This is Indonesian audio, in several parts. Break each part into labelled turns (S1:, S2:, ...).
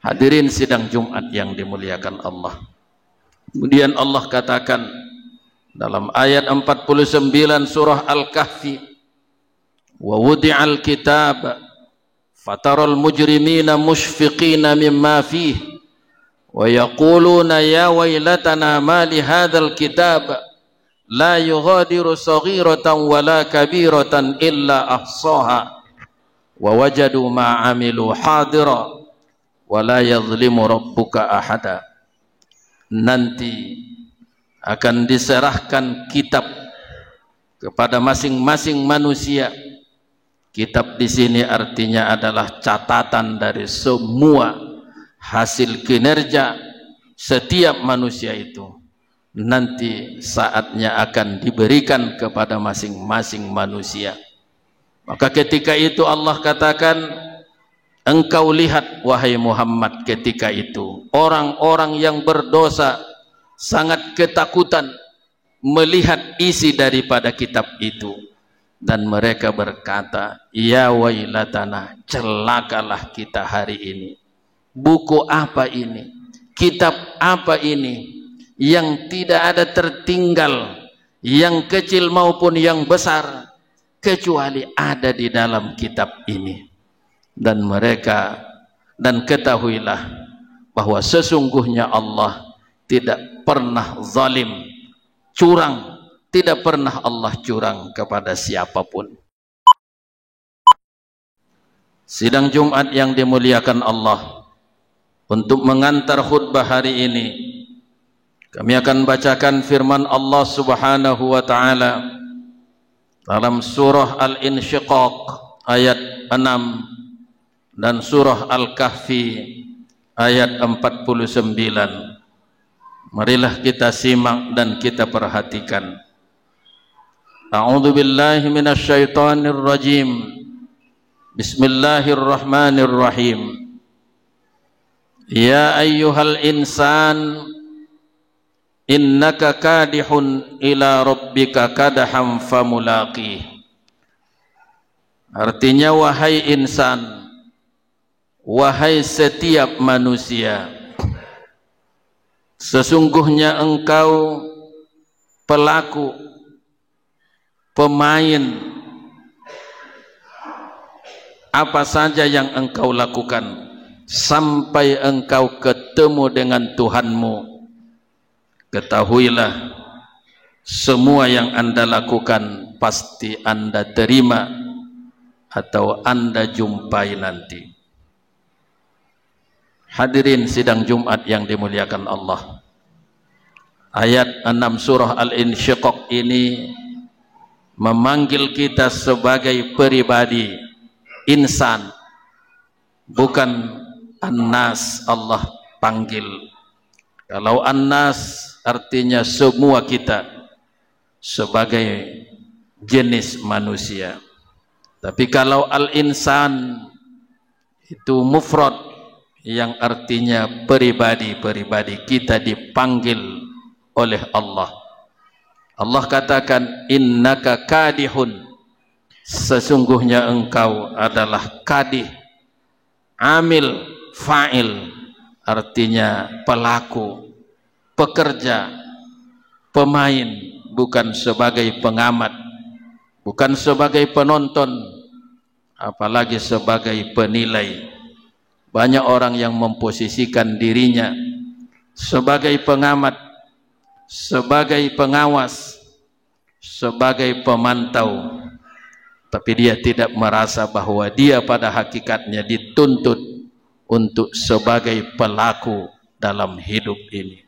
S1: Hadirin sidang Jumat yang dimuliakan Allah. Kemudian Allah katakan dalam ayat 49 surah Al-Kahfi, wa wudi'al kitab fataral mujrimina mushfiqina mimma fihi wa yaquluna ya wailatana ma li hadzal kitab la yughadiru saghiratan wala kabiratan illa ahsaha wa wajadu ma amilu hadira wala yadhlimu rabbuka ahada. Nanti akan diserahkan kitab kepada masing-masing manusia. Kitab di sini artinya adalah catatan dari semua hasil kinerja setiap manusia itu. Nanti saatnya akan diberikan kepada masing-masing manusia. Maka ketika itu Allah katakan, engkau lihat wahai Muhammad ketika itu orang-orang yang berdosa sangat ketakutan melihat isi daripada kitab itu, dan mereka berkata, ya wailatana, celakalah kita hari ini. Buku apa ini? Kitab apa ini yang tidak ada tertinggal, yang kecil maupun yang besar, kecuali ada di dalam kitab ini. Dan ketahuilah bahwa sesungguhnya Allah tidak pernah zalim, curang, tidak pernah Allah curang kepada siapapun. Sidang Jumat yang dimuliakan Allah, untuk mengantar khutbah hari ini kami akan bacakan firman Allah Subhanahu wa taala dalam surah Al-Insyiqaq ayat 6 dan surah Al-Kahfi ayat 49. Marilah kita simak dan kita perhatikan. A'udzu billahi minasyaitonir rajim. Bismillahirrahmanirrahim. Ya ayyuhal insan innaka kadihun ila rabbika kadaham famulaqih. Artinya, wahai insan, wahai setiap manusia, sesungguhnya engkau pelaku, pemain apa saja yang engkau lakukan sampai engkau ketemu dengan Tuhanmu. Ketahuilah, semua yang Anda lakukan pasti Anda terima atau Anda jumpai nanti. Hadirin sidang Jumat yang dimuliakan Allah, ayat 6 surah Al-Insyiqaq ini memanggil kita sebagai pribadi, insan, bukan annas. Allah panggil. Kalau annas artinya semua kita sebagai jenis manusia, tapi kalau al-insan itu mufrad, yang artinya pribadi-pribadi kita dipanggil oleh Allah. Allah katakan, innaka kadihun, sesungguhnya engkau adalah kadih. Amil, fa'il, artinya pelaku, pekerja, pemain, bukan sebagai pengamat, bukan sebagai penonton, apalagi sebagai penilai. Banyak orang yang memposisikan dirinya sebagai pengamat, sebagai pengawas, sebagai pemantau, tapi dia tidak merasa bahwa dia pada hakikatnya dituntut untuk sebagai pelaku dalam hidup ini.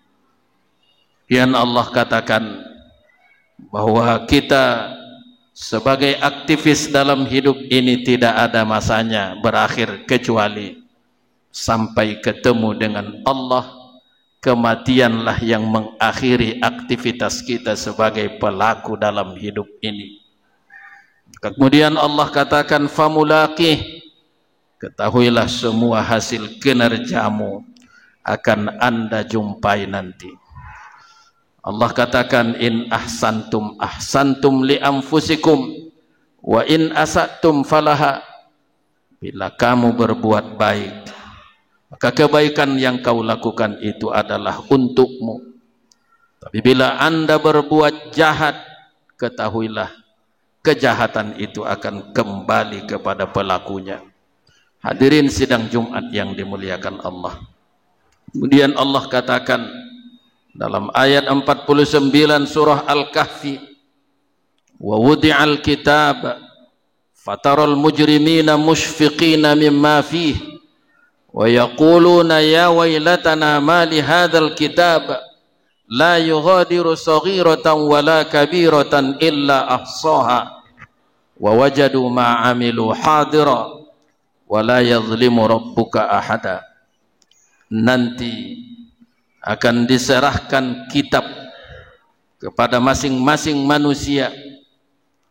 S1: Yang Allah katakan bahwa kita sebagai aktivis dalam hidup ini tidak ada masanya berakhir kecuali sampai ketemu dengan Allah. Kematianlah yang mengakhiri aktivitas kita sebagai pelaku dalam hidup ini. Kemudian Allah katakan, famulaqih, ketahuilah semua hasil kinerjamu akan Anda jumpai nanti. Allah katakan, in ahsantum ahsantum li anfusikum wa in asatum falaha. Bila kamu berbuat baik, maka kebaikan yang kau lakukan itu adalah untukmu. Tapi bila Anda berbuat jahat, ketahuilah kejahatan itu akan kembali kepada pelakunya. Hadirin sidang Jumat yang dimuliakan Allah. Kemudian Allah katakan dalam ayat 49 surah Al-Kahfi, wa wudi'al kitab fataral mujrimina mushfiqina mimma fihi wa yaquluna ya wailatana ma li hadzal kitab la yughadiru saghiratan wala kabiratan illa ahsaha wa wajadu ma amilu hadira wa la yadhlimu rabbuka ahada. Nanti akan diserahkan kitab kepada masing-masing manusia.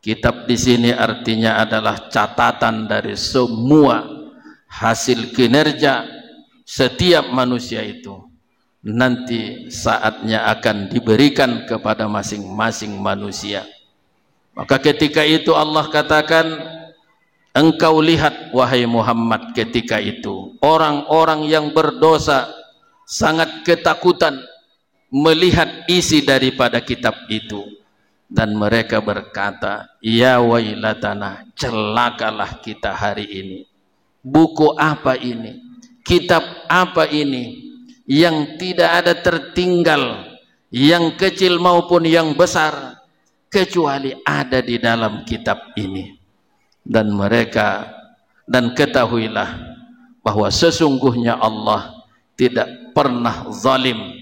S1: Kitab di sini artinya adalah catatan dari semua hasil kinerja setiap manusia itu. Nanti saatnya akan diberikan kepada masing-masing manusia. Maka ketika itu Allah katakan, engkau lihat wahai Muhammad ketika itu orang-orang yang berdosa sangat ketakutan melihat isi daripada kitab itu, dan mereka berkata, ya wailatana, celakalah kita hari ini. Buku apa ini? Kitab apa ini yang tidak ada tertinggal, yang kecil maupun yang besar, kecuali ada di dalam kitab ini. Dan ketahuilah bahwa sesungguhnya Allah tidak pernah zalim,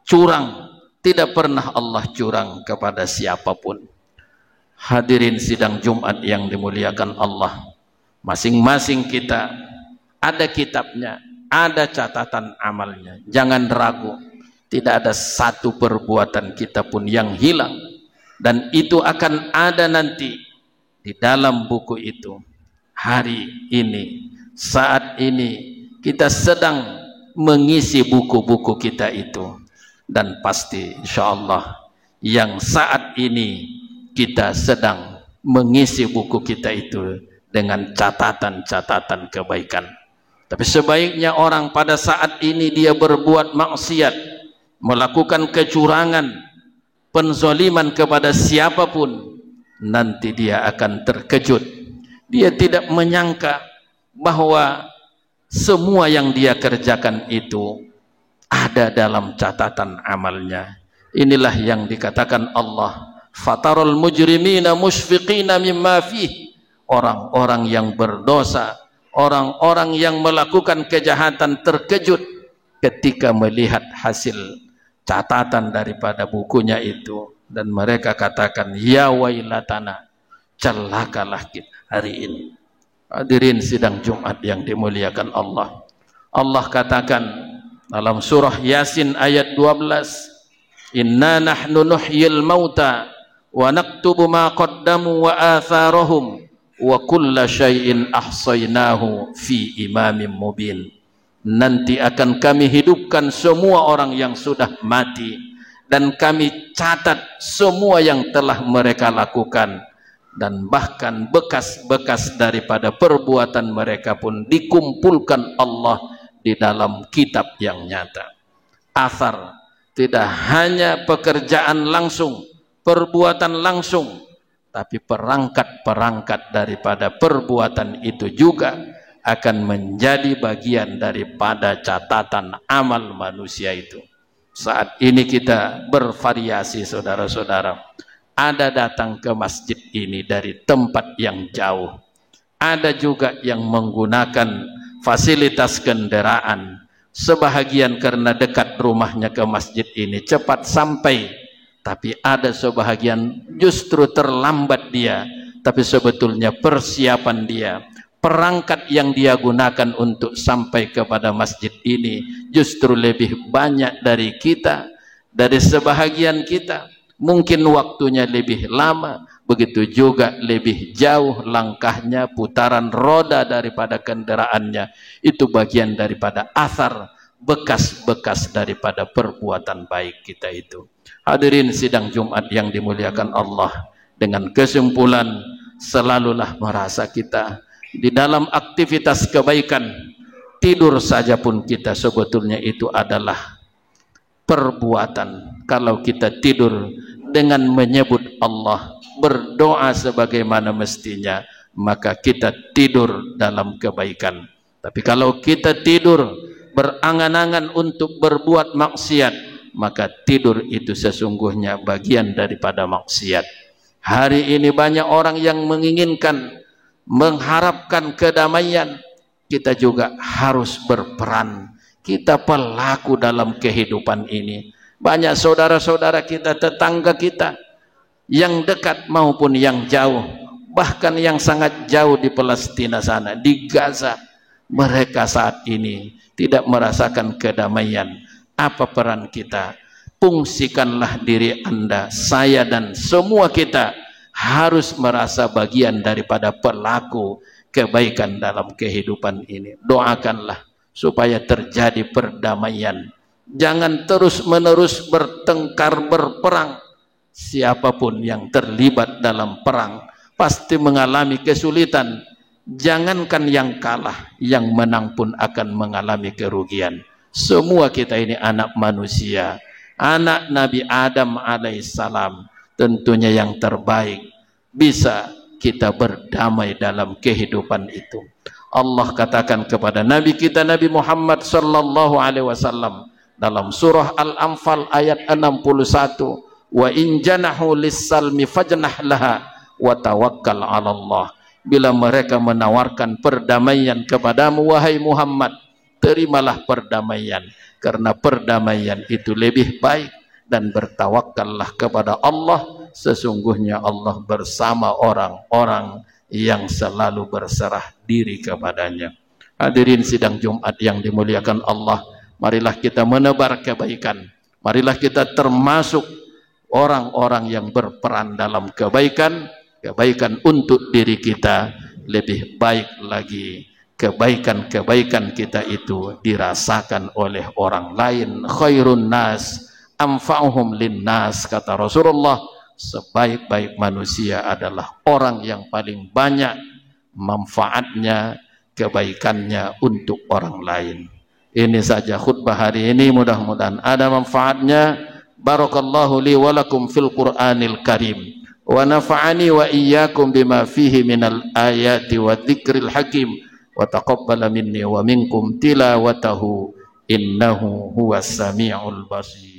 S1: curang, tidak pernah Allah curang kepada siapapun. Hadirin sidang Jumat yang dimuliakan Allah, masing-masing kita ada kitabnya, ada catatan amalnya. Jangan ragu, tidak ada satu perbuatan kita pun yang hilang, dan itu akan ada nanti di dalam buku itu. Hari ini, saat ini kita sedang mengisi buku-buku kita itu, dan pasti insyaallah yang saat ini kita sedang mengisi buku kita itu dengan catatan-catatan kebaikan. Tapi sebaiknya orang pada saat ini dia berbuat maksiat, melakukan kecurangan, penzaliman kepada siapapun, nanti dia akan terkejut. Dia tidak menyangka bahwa semua yang dia kerjakan itu ada dalam catatan amalnya. Inilah yang dikatakan Allah, fatarul mujrimina mushfiqina mimma fihi. Orang-orang yang berdosa, orang-orang yang melakukan kejahatan terkejut ketika melihat hasil catatan daripada bukunya itu, dan mereka katakan, ya wailatana, celakalah kita hari ini. Hadirin sidang Jumat yang dimuliakan Allah. Allah katakan dalam surah Yasin ayat 12, inna nahnu nuhyil mauta wa naktubu ma qaddamu wa atharahum wa kulla syai'in ahsaynahu fi imamin mubin. Nanti akan kami hidupkan semua orang yang sudah mati, dan kami catat semua yang telah mereka lakukan, dan bahkan bekas-bekas daripada perbuatan mereka pun dikumpulkan Allah di dalam kitab yang nyata. Athar tidak hanya pekerjaan langsung, perbuatan langsung, tapi perangkat-perangkat daripada perbuatan itu juga akan menjadi bagian daripada catatan amal manusia itu. Saat ini kita bervariasi, saudara-saudara. Ada datang ke masjid ini dari tempat yang jauh. Ada juga yang menggunakan fasilitas kendaraan. Sebahagian karena dekat rumahnya ke masjid ini cepat sampai, tapi ada sebahagian justru terlambat dia. Tapi sebetulnya persiapan dia, perangkat yang dia gunakan untuk sampai kepada masjid ini justru lebih banyak dari kita, dari sebahagian kita. Mungkin waktunya lebih lama, begitu juga lebih jauh langkahnya, putaran roda daripada kendaraannya. Itu bagian daripada athar, bekas-bekas daripada perbuatan baik kita itu. Hadirin sidang Jumat yang dimuliakan Allah, dengan kesimpulan, selalulah merasa kita di dalam aktivitas kebaikan tidur saja pun kita sebetulnya itu adalah perbuatan. Kalau kita tidur dengan menyebut Allah, berdoa sebagaimana mestinya, maka kita tidur dalam kebaikan. Tapi kalau kita tidur berangan-angan untuk berbuat maksiat, maka tidur itu sesungguhnya bagian daripada maksiat. Hari ini banyak orang yang menginginkan, mengharapkan kedamaian. Kita juga harus berperan. Kita pelaku dalam kehidupan ini. Banyak saudara-saudara kita, tetangga kita, yang dekat maupun yang jauh, bahkan yang sangat jauh di Palestina sana, di Gaza, mereka saat ini tidak merasakan kedamaian. Apa peran kita? Fungsikanlah diri Anda, saya dan semua kita harus merasa bagian daripada pelaku kebaikan dalam kehidupan ini. Doakanlah supaya terjadi perdamaian. Jangan terus-menerus bertengkar, berperang. Siapapun yang terlibat dalam perang pasti mengalami kesulitan. Jangankan yang kalah, yang menang pun akan mengalami kerugian. Semua kita ini anak manusia, anak Nabi Adam alaihissalam. Tentunya yang terbaik bisa kita berdamai dalam kehidupan itu. Allah katakan kepada Nabi kita Nabi Muhammad sallallahu alaihi wasallam dalam surah Al-Anfal ayat 61, wa in janahu lis-salmi fajnah laha wa tawakkal 'ala Allah. Bila mereka menawarkan perdamaian kepadamu wahai Muhammad, terimalah perdamaian, karena perdamaian itu lebih baik, dan bertawakallah kepada Allah, sesungguhnya Allah bersama orang-orang yang selalu berserah diri kepadanya. Hadirin sidang Jumat yang dimuliakan Allah, marilah kita menebar kebaikan, marilah kita termasuk orang-orang yang berperan dalam kebaikan. Kebaikan untuk diri kita, lebih baik lagi kebaikan-kebaikan kita itu dirasakan oleh orang lain. Khairun nas anfa'uhum linnas, kata Rasulullah. Sebaik-baik manusia adalah orang yang paling banyak manfaatnya, kebaikannya untuk orang lain. Ini saja khutbah hari ini, mudah-mudahan ada manfaatnya. Barakallahu li wa lakum fil Qur'anil Karim, wa nafa'ani wa iyyakum bima fihi minal ayati wa dzikril hakim, wa taqabbala minni wa minkum tilawatahu innahu huwas samiul basir.